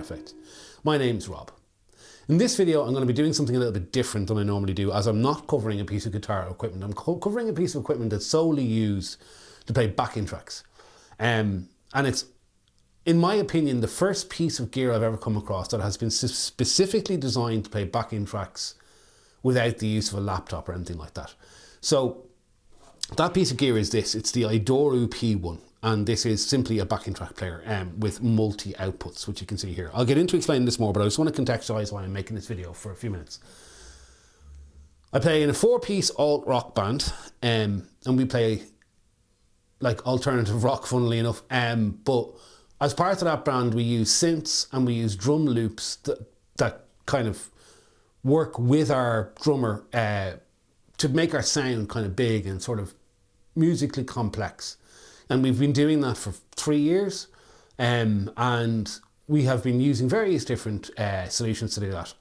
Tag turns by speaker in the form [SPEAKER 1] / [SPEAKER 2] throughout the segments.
[SPEAKER 1] effect. My name's Rob. In this video, I'm going to be doing something a little bit different than I normally do, as I'm not covering a piece of guitar equipment. I'm covering a piece of equipment that's solely used to play backing tracks. And it's, in my opinion, the first piece of gear I've ever come across that has been specifically designed to play backing tracks without the use of a laptop or anything like that. So that piece of gear is this. It's the Idoru P1. And this is simply a backing track player with multi-outputs, which you can see here. I'll get into explaining this more, but I just want to contextualize why I'm making this video for a few minutes. I play in a 4-piece alt-rock band, and we play like alternative rock, funnily enough. But as part of that band, we use synths and we use drum loops that kind of work with our drummer to make our sound kind of big and sort of musically complex. And we've been doing that for 3 years, and we have been using various different solutions to do that.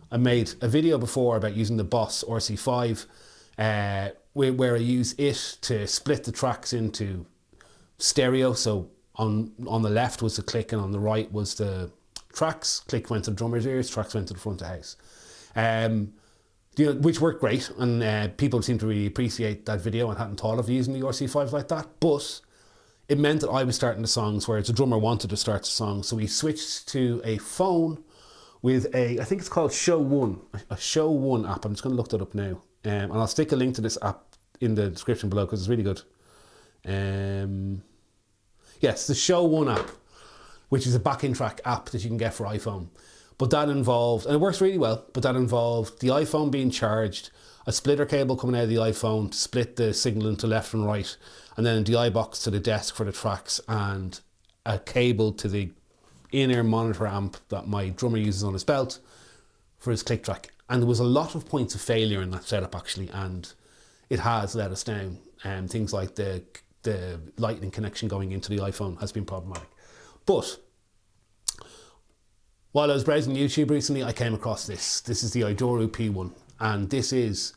[SPEAKER 1] I made a video before about using the Boss RC5, where I use it to split the tracks into stereo. So on the left was the click and on the right was the tracks. Click went to the drummer's ears, tracks went to the front of the house. Which worked great, and people seem to really appreciate that video and hadn't thought of using the RC5 like that. But it meant that I was starting the songs, whereas the drummer wanted to start the song. So we switched to a phone with I think it's called Show One, a Show One app. I'm just going to look that up now. And I'll stick a link to this app in the description below because it's really good. Yes, the Show One app, which is a backing track app that you can get for iPhone. But that involved, and it works really well, but that involved the iPhone being charged, a splitter cable coming out of the iPhone to split the signal into left and right, and then a DI box to the desk for the tracks, and a cable to the in-ear monitor amp that my drummer uses on his belt for his click track. And there was a lot of points of failure in that setup actually, and it has let us down. Things like the lightning connection going into the iPhone has been problematic. But while I was browsing YouTube recently, I came across this. This is the Idoru P1, and it's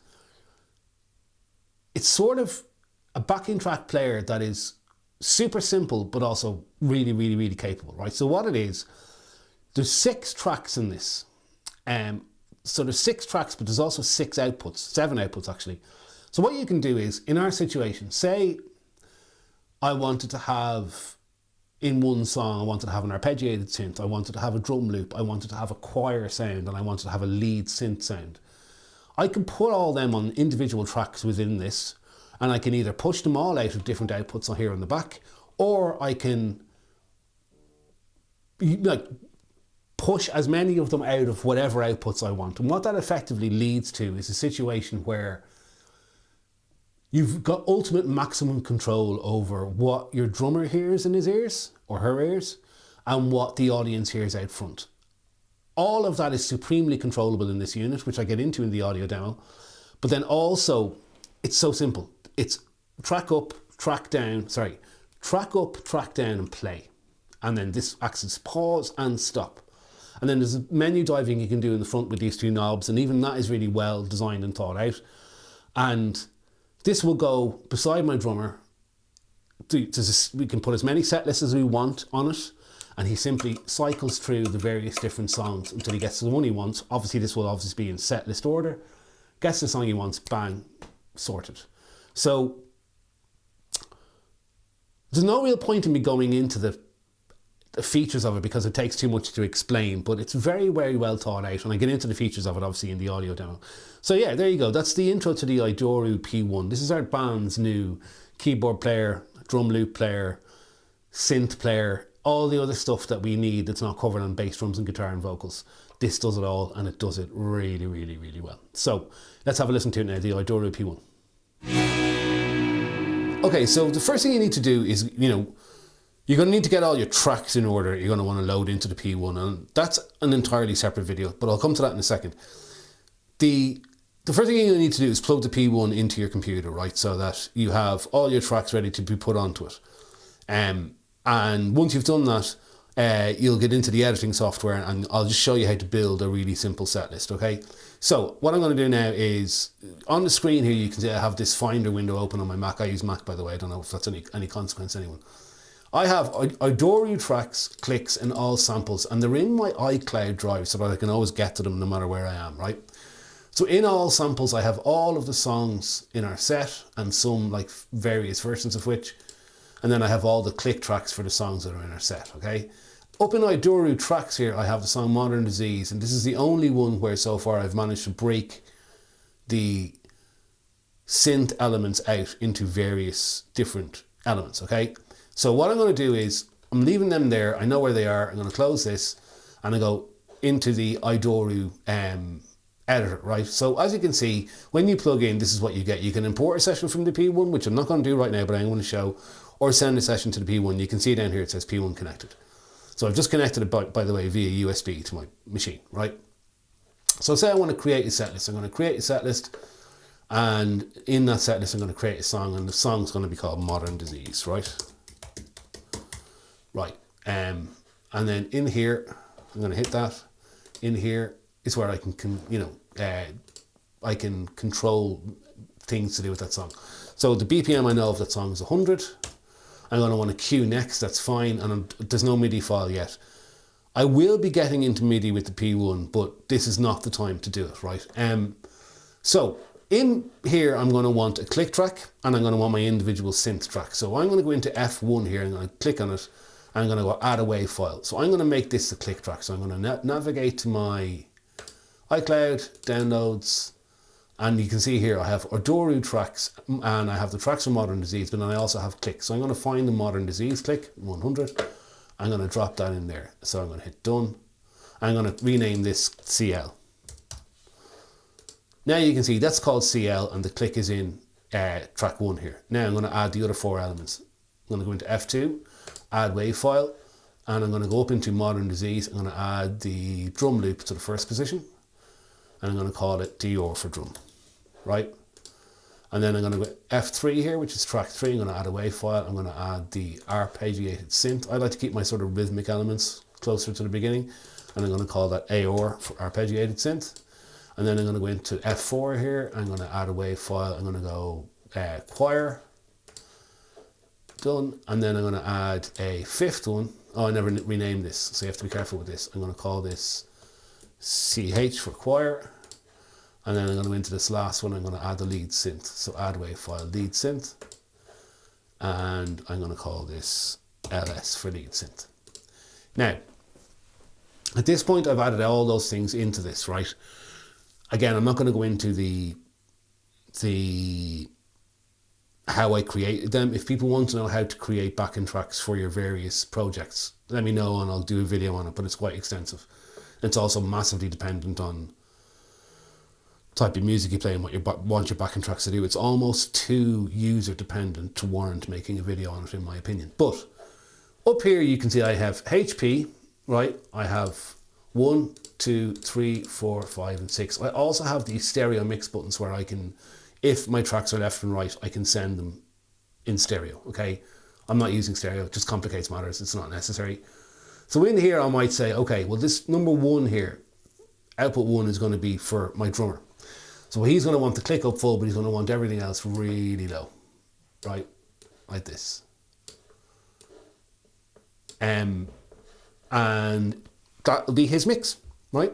[SPEAKER 1] sort of a backing track player that is super simple, but also really, really, really capable, right? So what it is, there's 6 tracks in this. So there's 6 tracks, but there's also 6 outputs, 7 outputs actually. So what you can do is, in our situation, say I wanted to have, in one song, I wanted to have an arpeggiated synth, I wanted to have a drum loop, I wanted to have a choir sound, and I wanted to have a lead synth sound. I can put all them on individual tracks within this, and I can either push them all out of different outputs on here on the back, or I can push as many of them out of whatever outputs I want. And what that effectively leads to is a situation where you've got ultimate maximum control over what your drummer hears in his ears or her ears and what the audience hears out front. All of that is supremely controllable in this unit, which I get into in the audio demo. But then also, it's so simple. It's track up, track down, and play. And then this acts as pause and stop. And then there's a menu diving you can do in the front with these 2 knobs, and even that is really well designed and thought out. And this will go beside my drummer. We can put as many set lists as we want on it, and he simply cycles through the various different songs until he gets to the one he wants. Obviously, this will obviously be in set list order. Gets the song he wants, bang, sorted. So there's no real point in me going into the features of it because it takes too much to explain, but it's very, very well thought out, and I get into the features of it obviously in the audio demo. So yeah, there you go. That's the intro to the Idoru P1. This is our band's new keyboard player, drum loop player, synth player, all the other stuff that we need that's not covered on bass, drums and guitar and vocals. This does it all, and it does it really, really, really well. So let's have a listen to it now, the Idoru P1. Okay, so the first thing you need to do is, you're going to need to get all your tracks in order you're going to want to load into the P1, and that's an entirely separate video, but I'll come to that in a second. The first thing you need to do is plug the P1 into your computer, right, so that you have all your tracks ready to be put onto it. And once you've done that, you'll get into the editing software, and I'll just show you how to build a really simple set list, okay? So what I'm going to do now is, on the screen here you can see I have this Finder window open on my Mac. I use Mac, by the way. I don't know if that's any consequence to anyone. I have Idoru tracks, clicks, and all samples, and they're in my iCloud drive so that I can always get to them no matter where I am, right? So in all samples, I have all of the songs in our set and some like various versions of which, and then I have all the click tracks for the songs that are in our set, okay? Up in Idoru tracks here, I have the song Modern Disease, and this is the only one where so far I've managed to break the synth elements out into various different elements, okay? So what I'm going to do is, I'm leaving them there, I know where they are, I'm going to close this, and I go into the Idoru editor, right? So as you can see, when you plug in, this is what you get. You can import a session from the P1, which I'm not going to do right now, but I'm going to show, or send a session to the P1. You can see down here, it says P1 connected. So I've just connected it, by the way, via USB to my machine, right? So say I want to create a set list. I'm going to create a set list, and in that set list, I'm going to create a song, and the song's going to be called Modern Disease, right? Right. And then in here, I'm going to hit that. In here is where I can I can control things to do with that song. So the BPM I know of that song is 100. I'm going to want to cue next, that's fine, and there's no MIDI file yet. I will be getting into MIDI with the P1, but this is not the time to do it, right? So in here, I'm going to want a click track, and I'm going to want my individual synth track. So I'm going to go into F1 here, I'm going to click on it, and I'm going to go add a wave file. So I'm going to make this the click track. So I'm going to navigate to my iCloud, downloads, and you can see here I have Idoru tracks, and I have the tracks from Modern Disease, but then I also have clicks. So I'm going to find the Modern Disease click, 100. I'm going to drop that in there. So I'm going to hit done. I'm going to rename this CL. Now you can see that's called CL, and the click is in track 1 here. Now I'm going to add the other 4 elements. I'm going to go into F2, add wave file, and I'm going to go up into Modern Disease. I'm going to add the drum loop to the first position, and I'm going to call it DR for drum, right? And then I'm going to go F3 here, which is track 3. I'm going to add a wave file. I'm going to add the arpeggiated synth. I like to keep my sort of rhythmic elements closer to the beginning, and I'm going to call that AOR for arpeggiated synth. And then I'm going to go into F4 here. I'm going to add a wave file. I'm going to go choir, done. And then I'm going to add a 5th one. Oh, I never renamed this, so you have to be careful with this. I'm going to call this CH for choir. And then I'm going to go into this last one, I'm going to add the lead synth. So add wave file, lead synth. And I'm going to call this LS for lead synth. Now, at this point, I've added all those things into this, right? Again, I'm not going to go into the how I created them. If people want to know how to create backing tracks for your various projects, let me know and I'll do a video on it, but it's quite extensive. It's also massively dependent on type of music you play and what you want your backing tracks to do. It's almost too user dependent to warrant making a video on it, in my opinion. But up here you can see I have HP, right? I have 1, 2, 3, 4, 5 and 6. I also have these stereo mix buttons where I can, if my tracks are left and right, I can send them in stereo, okay? I'm not using stereo, it just complicates matters, it's not necessary. So in here I might say, okay, well this number 1 here, output 1 is going to be for my drummer. So he's going to want the click up full, but he's going to want everything else really low, right? Like this. And that'll be his mix, right?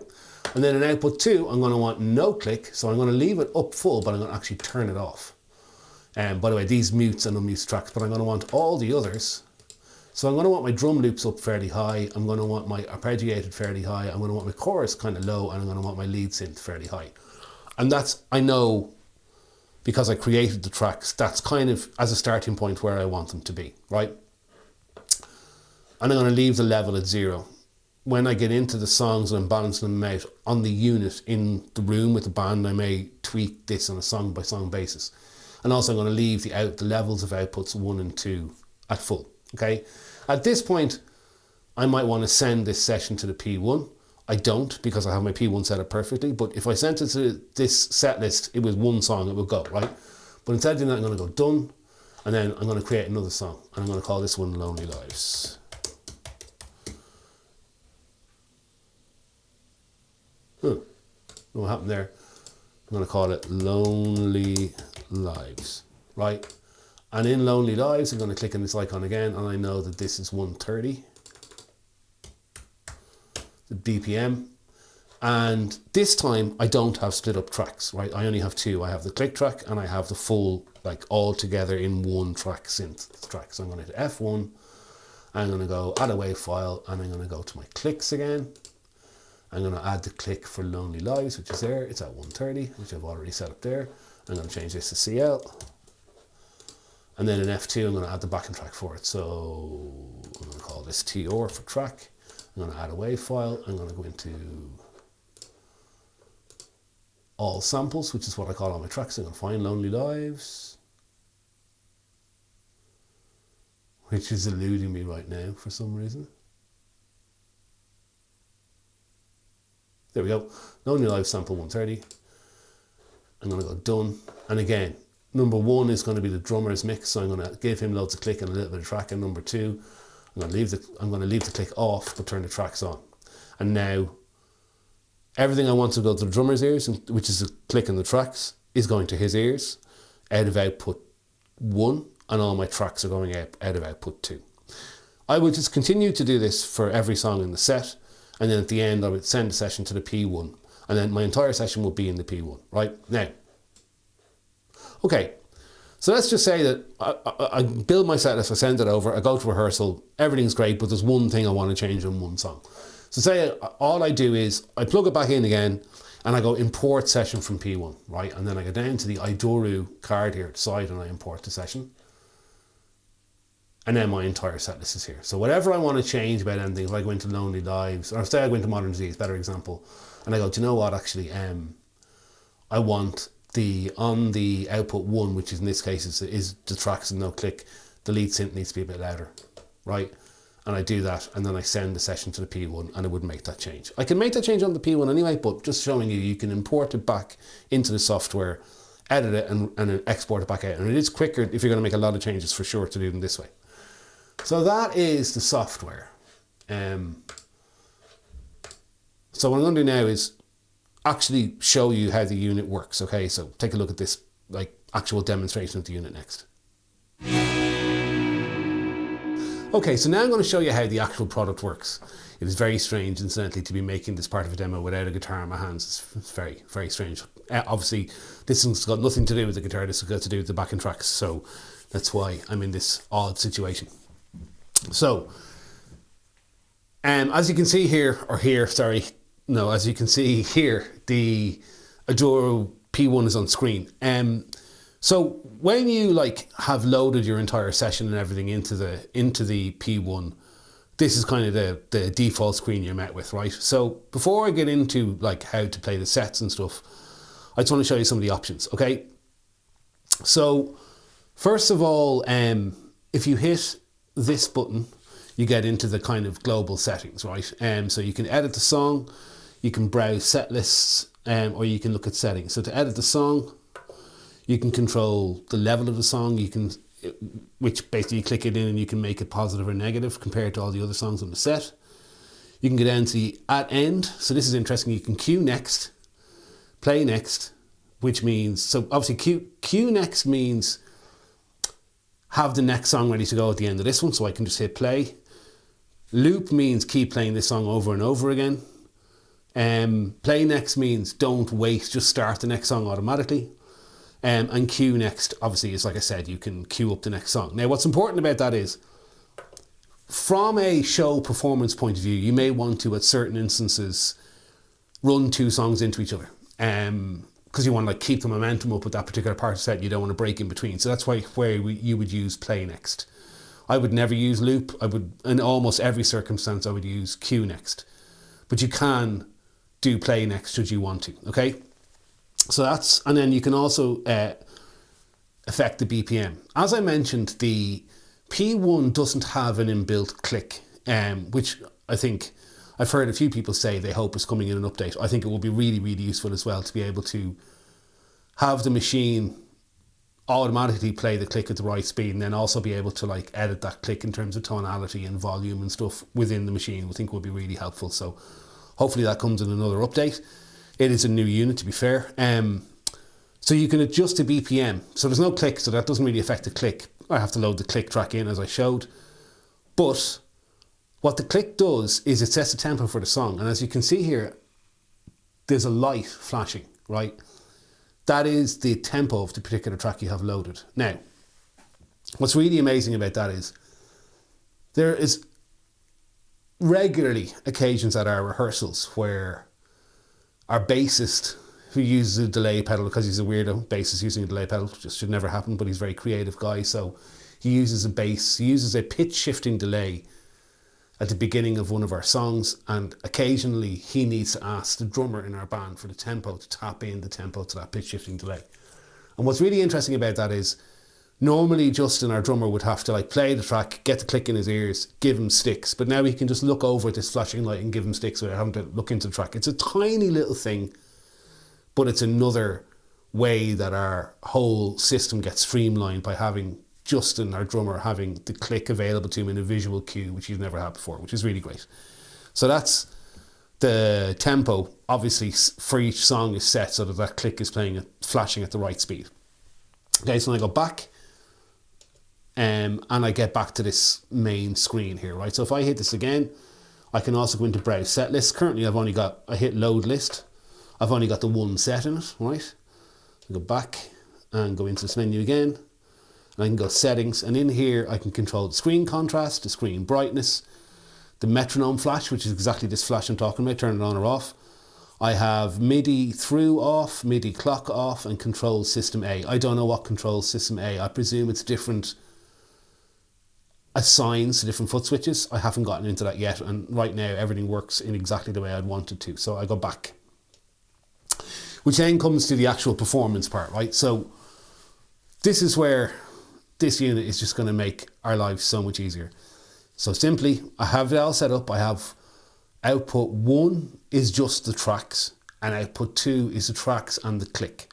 [SPEAKER 1] And then in output 2, I'm going to want no click. So I'm going to leave it up full, but I'm going to actually turn it off. And by the way, these mutes and unmutes tracks, but I'm going to want all the others. So I'm going to want my drum loops up fairly high. I'm going to want my arpeggiated fairly high. I'm going to want my chorus kind of low, and I'm going to want my lead synth fairly high. And that's, I know, because I created the tracks, that's kind of as a starting point where I want them to be, right? And I'm going to leave the level at 0. When I get into the songs and I'm balancing them out on the unit in the room with the band, I may tweak this on a song by song basis. And also I'm going to leave the levels of outputs 1 and 2 at full, okay? At this point, I might want to send this session to the P1. I don't, because I have my P1 set up perfectly, but if I sent it to this set list, it was one song, it would go, right? But instead of doing that, I'm going to go done, and then I'm going to create another song, and I'm going to call this one Lonely Lives. What happened there? I'm going to call it Lonely Lives, right? And in Lonely Lives, I'm going to click on this icon again, and I know that this is 130, the BPM. And this time I don't have split up tracks, right? I only have two. I have the click track and I have the full, like all together in one track synth track. So I'm going to hit F1, I'm going to go add a wave file, and I'm going to go to my clicks again. I'm going to add the click for Lonely Lives, which is there. It's at 130, which I've already set up there. I'm going to change this to CL. And then in F2, I'm going to add the backing track for it. So I'm going to call this TR for track. I'm going to add a wave file. I'm going to go into all samples, which is what I call all my tracks. I'm going to find Lonely Lives, which is eluding me right now for some reason. There we go. Lonely Lives sample 130. I'm going to go done. And again, number one is going to be the drummer's mix. So I'm going to give him loads of click and a little bit of track. And number two, I'm going to leave the click off, but turn the tracks on. And now everything I want to go to the drummer's ears, which is the click and the tracks, is going to his ears out of output 1, and all my tracks are going out of output 2. I would just continue to do this for every song in the set, and then at the end I would send the session to the P1, and then my entire session will be in the P1, right? Now, okay, so let's just say that I build my set list, I send it over, I go to rehearsal, everything's great, but there's one thing I want to change on one song. So say all I do is I plug it back in again and I go import session from P1, right? And then I go down to the Idoru card here at the side and I import the session. And then my entire set list is here. So whatever I want to change about anything, if I go into Lonely Lives, or say I go into Modern Disease, better example, and I go, do you know what, actually, I want on the output 1, which is in this case is the tracks and no click, the lead synth needs to be a bit louder, right? And I do that, and then I send the session to the P1, and it would make that change. I can make that change on the P1 anyway, but just showing you can import it back into the software, edit it, and then export it back out. And it is quicker if you're going to make a lot of changes, for sure, to do them this way. So that is the software. So what I'm going to do now is actually show you how the unit works. Okay, so take a look at this like actual demonstration of the unit next. Okay, so now I'm going to show you how the actual product works. It is very strange, incidentally, to be making this part of a demo without a guitar in my hands. It's very, very strange. Obviously, this has got nothing to do with the guitar, this has got to do with the backing tracks, so that's why I'm in this odd situation. So, as you can see here, as you can see here, the Idoru P1 is on screen. So when you have loaded your entire session and everything into the P1, this is kind of the default screen you're met with, right? So before I get into how to play the sets and stuff, I just want to show you some of the options, okay? So first of all, if you hit this button, you get into the kind of global settings, right? So you can edit the song, you can browse set lists, or you can look at settings. So to edit the song, you can control the level of the song, which basically you click it in and you can make it positive or negative compared to all the other songs on the set. You can go down to the at end. So this is interesting. You can cue next, play next, which means, so obviously cue next means have the next song ready to go at the end of this one. So I can just hit play. Loop means keep playing this song over and over again. Play next means don't wait, just start the next song automatically. And cue next, obviously, is like I said, you can queue up the next song. Now, what's important about that is, from a show performance point of view, you may want to, at certain instances, run two songs into each other. Because you want to keep the momentum up with that particular part of the set, you don't want to break in between. So that's where you would use play next. I would never use loop. In almost every circumstance, I would use cue next. But you can do play next should you want to, okay? So that's, and then you can also affect the BPM. As I mentioned, the P1 doesn't have an inbuilt click, which I think I've heard a few people say they hope is coming in an update. I think it will be really, really useful as well to be able to have the machine automatically play the click at the right speed, and then also be able to edit that click in terms of tonality and volume and stuff within the machine. I think will be really helpful. So hopefully that comes in another update. It is a new unit, to be fair. So you can adjust the BPM. So there's no click, so that doesn't really affect the click. I have to load the click track in as I showed. But what the click does is it sets the tempo for the song. And as you can see here, there's a light flashing, right? That is the tempo of the particular track you have loaded. Now, what's really amazing about that is there is regularly occasions at our rehearsals where our bassist, who uses a delay pedal because he's a weirdo, bassist using a delay pedal, just should never happen, but he's a very creative guy, so he uses a pitch shifting delay at the beginning of one of our songs, and occasionally he needs to ask the drummer in our band for the tempo to tap in the tempo to that pitch shifting delay. And what's really interesting about that is normally Justin, our drummer, would have to like play the track, get the click in his ears, give him sticks, but now he can just look over this flashing light and give him sticks without having to look into the track. It's a tiny little thing, but it's another way that our whole system gets streamlined by having Justin, our drummer, having the click available to him in a visual cue, which he's never had before, which is really great. So that's the tempo. Obviously, for each song is set so that that click is playing, flashing at the right speed. Okay, so I go back and I get back to this main screen here, right? So if I hit this again, I can also go into browse set list. Currently, I hit load list. I've only got the one set in it, right? I go back and go into this menu again. I can go settings, and in here I can control the screen contrast, the screen brightness, the metronome flash, which is exactly this flash I'm talking about, turn it on or off. I have MIDI through off, MIDI clock off, and control system A. I don't know what controls system A. I presume it's different assigns to different foot switches. I haven't gotten into that yet, and right now everything works in exactly the way I'd want it to. So I go back, which then comes to the actual performance part, right? So this is where this unit is just going to make our lives so much easier. So simply, I have it all set up. I have output 1 is just the tracks, and output 2 is the tracks and the click.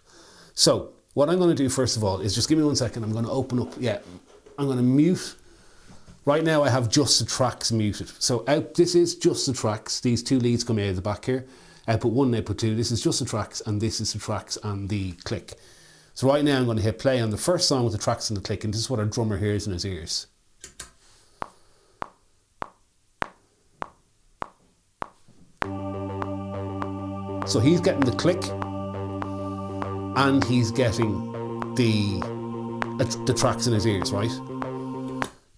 [SPEAKER 1] So what I'm going to do first of all is just give me 1 second. I'm going to open up, I'm going to mute. Right now I have just the tracks muted. So this is just the tracks. These two leads come out of the back here. Output 1 and output 2, this is just the tracks, and this is the tracks and the click. So right now I'm going to hit play on the first song with the tracks and the click, and this is what our drummer hears in his ears. So he's getting the click and he's getting the tracks in his ears, right?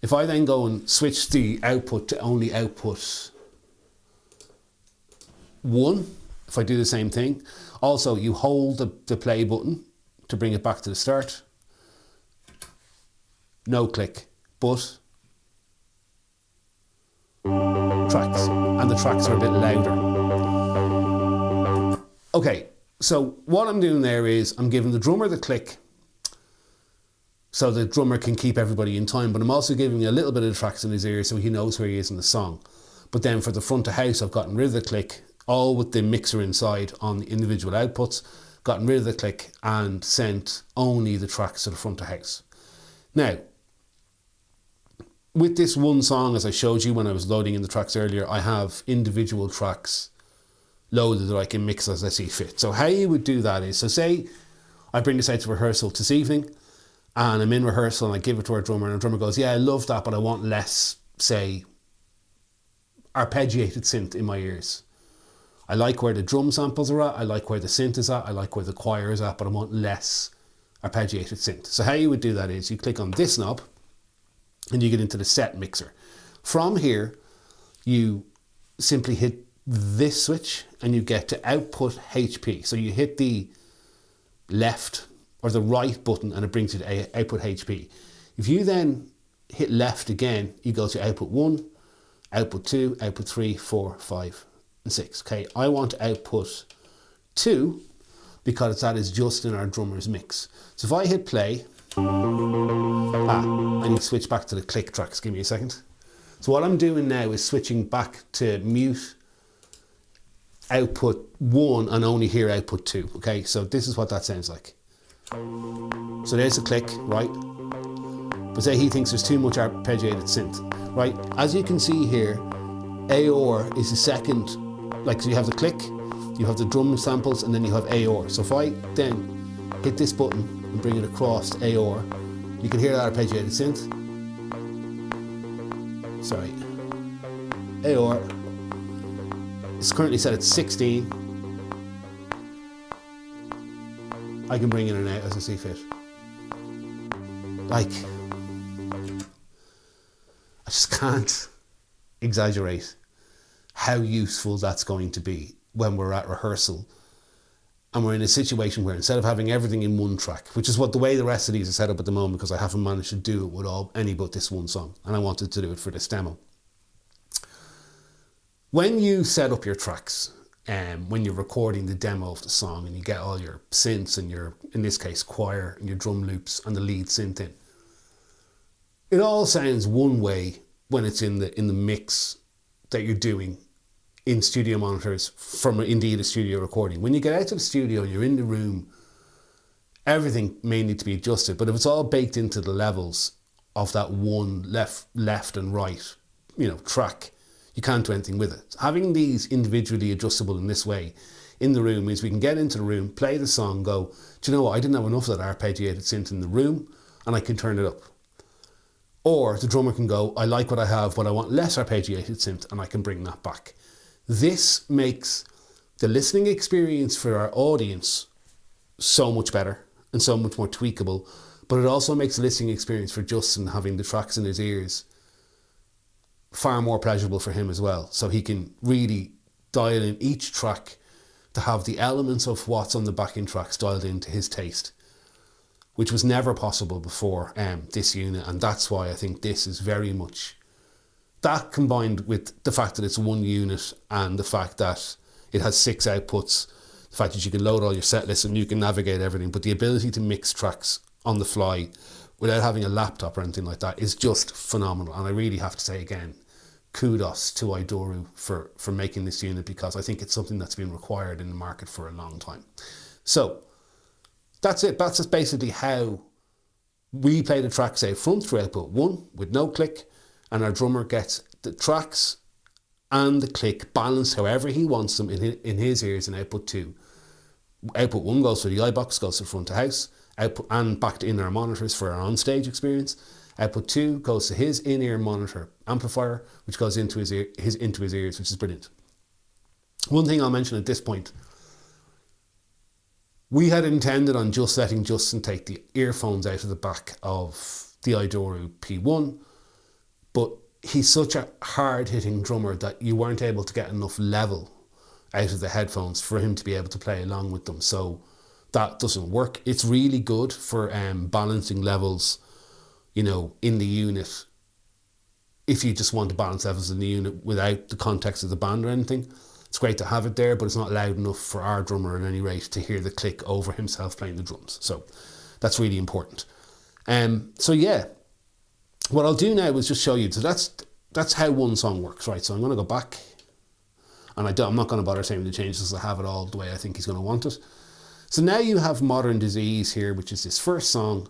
[SPEAKER 1] If I then go and switch the output to only output 1, if I do the same thing, also you hold the play button to bring it back to the start. No click, but tracks, and the tracks are a bit louder. Okay, so what I'm doing there is I'm giving the drummer the click so the drummer can keep everybody in time, but I'm also giving a little bit of the tracks in his ear so he knows where he is in the song. But then for the front of house, I've gotten rid of the click, all with the mixer inside on the individual outputs, gotten rid of the click and sent only the tracks to the front of house. Now, with this one song, as I showed you when I was loading in the tracks earlier, I have individual tracks loaded that I can mix as I see fit. So how you would do that is, so say I bring this out to rehearsal this evening and I'm in rehearsal and I give it to our drummer and our drummer goes, yeah, I love that, but I want less, say, arpeggiated synth in my ears. I like where the drum samples are at, I like where the synth is at, I like where the choir is at, but I want less arpeggiated synth. So how you would do that is you click on this knob and you get into the set mixer. From here, you simply hit this switch and you get to output HP. So you hit the left or the right button and it brings you to output HP. If you then hit left again, you go to output 1, output 2, output 3, 4, 5 and 6. Okay, I want output 2 because that is just in our drummer's mix. So if I hit play, I need to switch back to the click tracks. Give me a second. So what I'm doing now is switching back to mute output 1 and only hear output 2. Okay, so this is what that sounds like. So there's a click, right? But say he thinks there's too much arpeggiated synth, right? As you can see here, AOR is the second, like, so you have the click, you have the drum samples, and then you have AOR. So if I then hit this button and bring it across to AOR, You can hear that arpeggiated synth. Sorry. AOR. It's currently set at 16. I can bring in and out as I see fit. Like, I just can't exaggerate how useful that's going to be when we're at rehearsal and we're in a situation where instead of having everything in one track, which is what the way the rest of these are set up at the moment, because I haven't managed to do it with any but this one song, and I wanted to do it for this demo. When you set up your tracks, when you're recording the demo of the song and you get all your synths and your, in this case, choir and your drum loops and the lead synth in, it all sounds one way when it's in the mix that you're doing in studio monitors from indeed a studio recording. When you get out to the studio and you're in the room, everything may need to be adjusted, but if it's all baked into the levels of that one left and right, track, you can't do anything with it. Having these individually adjustable in this way in the room means we can get into the room, play the song, go, do you know what, I didn't have enough of that arpeggiated synth in the room, and I can turn it up. Or the drummer can go, I like what I have, but I want less arpeggiated synth, and I can bring that back. This makes the listening experience for our audience so much better and so much more tweakable, but it also makes the listening experience for Justin having the tracks in his ears far more pleasurable for him as well. So he can really dial in each track to have the elements of what's on the backing tracks dialed into his taste, which was never possible before this unit. And that's why I think this is very much, that combined with the fact that it's one unit and the fact that it has 6 outputs, the fact that you can load all your set lists and you can navigate everything, but the ability to mix tracks on the fly without having a laptop or anything like that is just phenomenal. And I really have to say again, kudos to Idoru for making this unit, because I think it's something that's been required in the market for a long time. So that's it. That's just basically how we play the tracks out front through output 1 with no click, and our drummer gets the tracks and the click balanced however he wants them in his ears in output 2. Output 1 goes to the iBox, goes to front of house, output and back to in-ear monitors for our on-stage experience. Output 2 goes to his in-ear monitor amplifier, which goes into his ears, which is brilliant. One thing I'll mention at this point, we had intended on just letting Justin take the earphones out of the back of the Idoru P1, but he's such a hard-hitting drummer that you weren't able to get enough level out of the headphones for him to be able to play along with them. So that doesn't work. It's really good for balancing levels, in the unit. If you just want to balance levels in the unit without the context of the band or anything, it's great to have it there, but it's not loud enough for our drummer at any rate to hear the click over himself playing the drums. So that's really important. So yeah, what I'll do now is just show you. So that's how one song works, right? So I'm going to go back, and I'm not going to bother saving the changes. I have it all the way I think he's going to want it. So now you have Modern Disease here, which is this first song,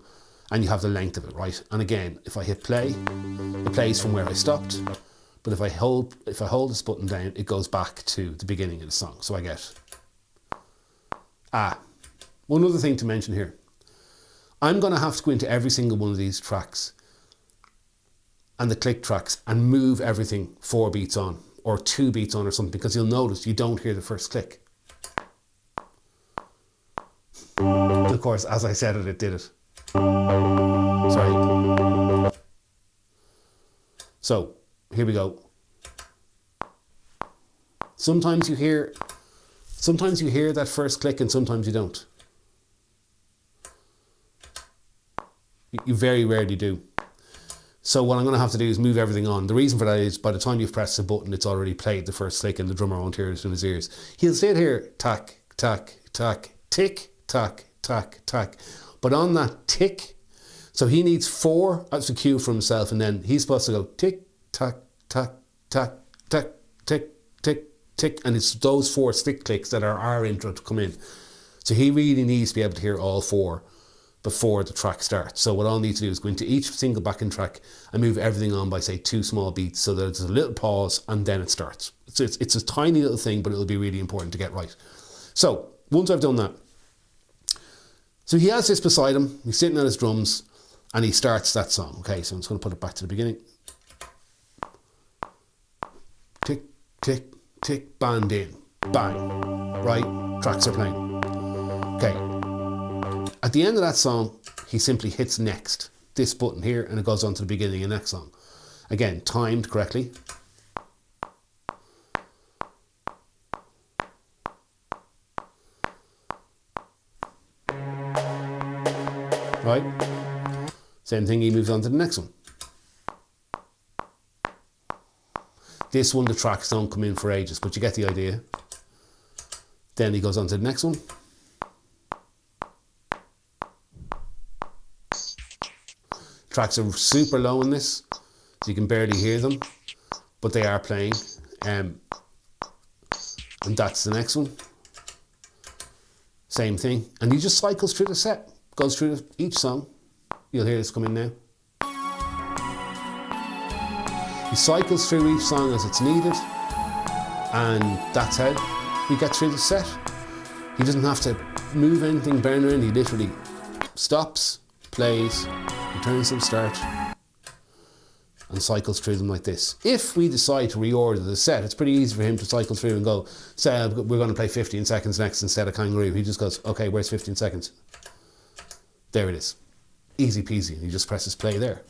[SPEAKER 1] and you have the length of it, right? And again, if I hit play, it plays from where I stopped. But if I hold this button down, it goes back to the beginning of the song. So I get, one other thing to mention here. I'm going to have to go into every single one of these tracks and the click tracks and move everything 4 beats on or 2 beats on or something, because you'll notice you don't hear the first click. And of course, as I said it did it. Sorry. So here we go. Sometimes you hear that first click and sometimes you don't. You very rarely do. So what I'm going to have to do is move everything on. The reason for that is by the time you've pressed the button, it's already played the first click and the drummer won't hear it in his ears. He'll sit here, tack, tack, tack, tick, tack, tack, tack. But on that tick, so he needs 4 as a cue for himself, and then he's supposed to go tick, tack, tack, tack, tack, tick, tick, tick, and it's those 4 stick clicks that are our intro to come in. So he really needs to be able to hear all 4 before the track starts. So what I'll need to do is go into each single backing track and move everything on by, say, 2 small beats, so that there's a little pause and then it starts. So it's a tiny little thing, but it'll be really important to get right. So once I've done that, so he has this beside him, he's sitting at his drums, and he starts that song. Okay, so I'm just going to put it back to the beginning. Tick, tick, tick, band in, bang, right? Tracks are playing. Okay, at the end of that song, he simply hits next, this button here, and it goes on to the beginning of the next song. Again, timed correctly. Right? Same thing, he moves on to the next one. This one, the tracks don't come in for ages, but you get the idea. Then he goes on to the next one. Tracks are super low in this, so you can barely hear them, but they are playing. And that's the next one. Same thing. And he just cycles through the set, goes through each song. You'll hear this coming now. He cycles through each song as it's needed, and that's how we get through the set. He doesn't have to move anything, burn around. He literally stops, plays, returns to the start, and cycles through them like this. If we decide to reorder the set, it's pretty easy for him to cycle through and go, say we're going to play 15 seconds next instead of Kangaroo. He just goes, okay, where's 15 seconds? There it is. Easy peasy. He just presses play there.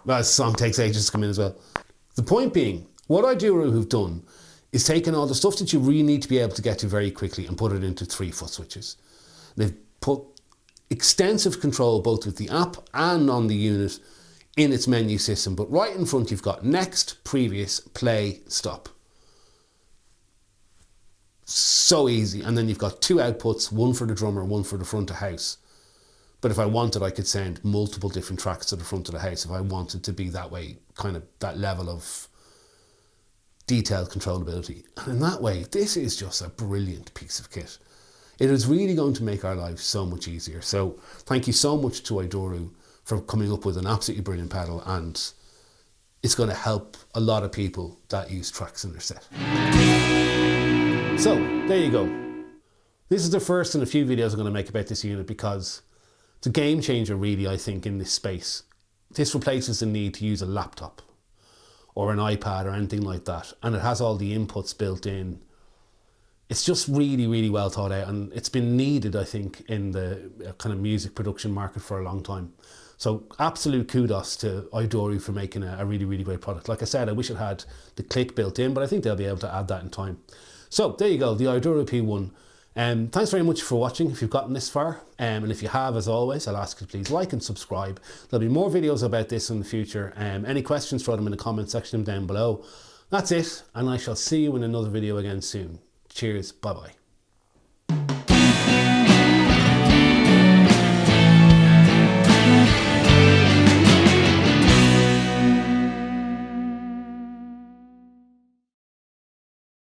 [SPEAKER 1] Well, the song takes ages to come in as well. The point being, what Idoru have done is taken all the stuff that you really need to be able to get to very quickly and put it into 3-foot switches. They've put extensive control both with the app and on the unit in its menu system, but right in front you've got next, previous, play, stop. So easy. And then you've got 2 outputs, one for the drummer, one for the front of house. But if I wanted, I could send multiple different tracks to the front of the house if I wanted to be that way, kind of that level of detailed controllability. And in that way, this is just a brilliant piece of kit. It is really going to make our lives so much easier. So thank you so much to Idoru for coming up with an absolutely brilliant pedal, and it's going to help a lot of people that use tracks in their set. So there you go. This is the first in a few videos I'm going to make about this unit because it's a game changer really, I think, in this space. This replaces the need to use a laptop or an iPad or anything like that, and it has all the inputs built in. It's just really, really well thought out, and it's been needed, I think, in the kind of music production market for a long time. So absolute kudos to Idoru for making a really, really great product. Like I said, I wish it had the click built in, but I think they'll be able to add that in time. So there you go, the Idoru P1. Thanks very much for watching if you've gotten this far, and if you have, as always, I'll ask you to please like and subscribe. There'll be more videos about this in the future. Any questions, throw them in the comment section down below. That's it, and I shall see you in another video again soon. Cheers, bye bye.